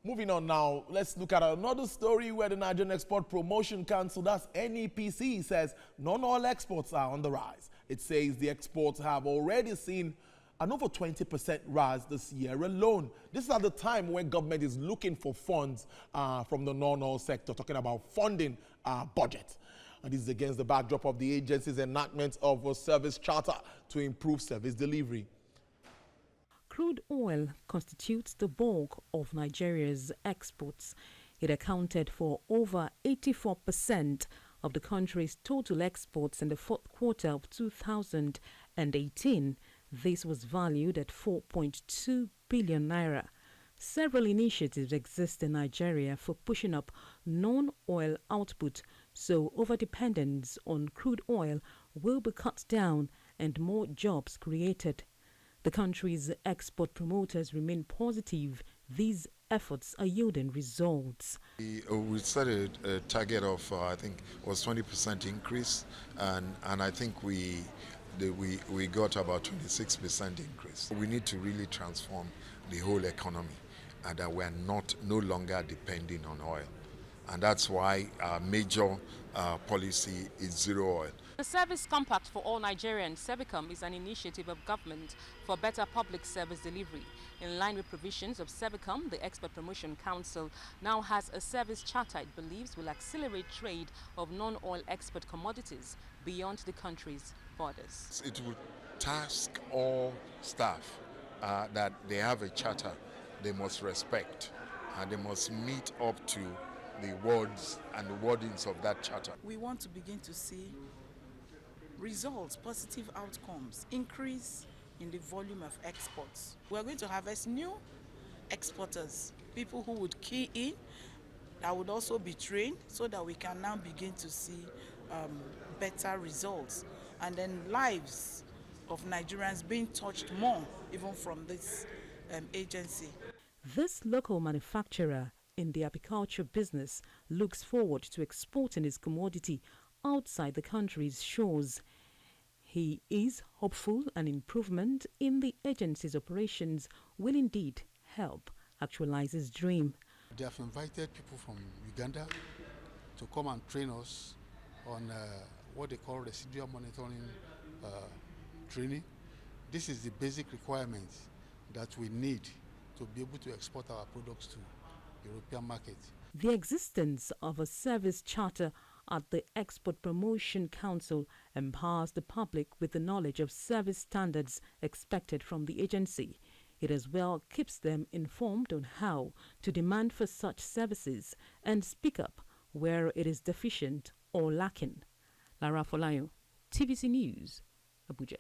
Moving on now, let's look at another story where the Nigerian Export Promotion Council, that's NEPC, says non-oil exports are on the rise. It says the exports have already seen an over 20% rise this year alone. This is at the time when government is looking for funds from the non-oil sector, talking about funding budget. And this is against the backdrop of the agency's enactment of a service charter to improve service delivery. Crude oil constitutes the bulk of Nigeria's exports. It accounted for over 84% of the country's total exports in the fourth quarter of 2018. This was valued at 4.2 billion naira. Several initiatives exist in Nigeria for pushing up non-oil output, so overdependence on crude oil will be cut down and more jobs created. The country's export promoters remain positive these efforts are yielding results. We set a target of, I think, was 20% increase, and I think we got about 26% increase. We need to really transform the whole economy, and that we're no longer depending on oil. And that's why our major policy is zero oil. The Service Compact for All Nigerians, SEVICOM, is an initiative of government for better public service delivery. In line with provisions of SEVICOM, the Export Promotion Council now has a service charter it believes will accelerate trade of non-oil export commodities beyond the country's borders. It will task all staff that they have a charter they must respect, and they must meet up to the words and the wordings of that charter. We want to begin to see results, positive outcomes, increase in the volume of exports. We're going to harvest new exporters, people who would key in, that would also be trained, so that we can now begin to see better results, and then lives of Nigerians being touched more, even from this agency. This local manufacturer in the apiculture business looks forward to exporting his commodity outside the country's shores. He is hopeful an improvement in the agency's operations will indeed help actualize his dream. They have invited people from Uganda to come and train us on what they call residual monitoring training. This is the basic requirements that we need to be able to export our products to European market. The existence of a service charter at the Export Promotion Council empowers the public with the knowledge of service standards expected from the agency. It as well keeps them informed on how to demand for such services and speak up where it is deficient or lacking. Lara Folayo, TVC News, Abuja.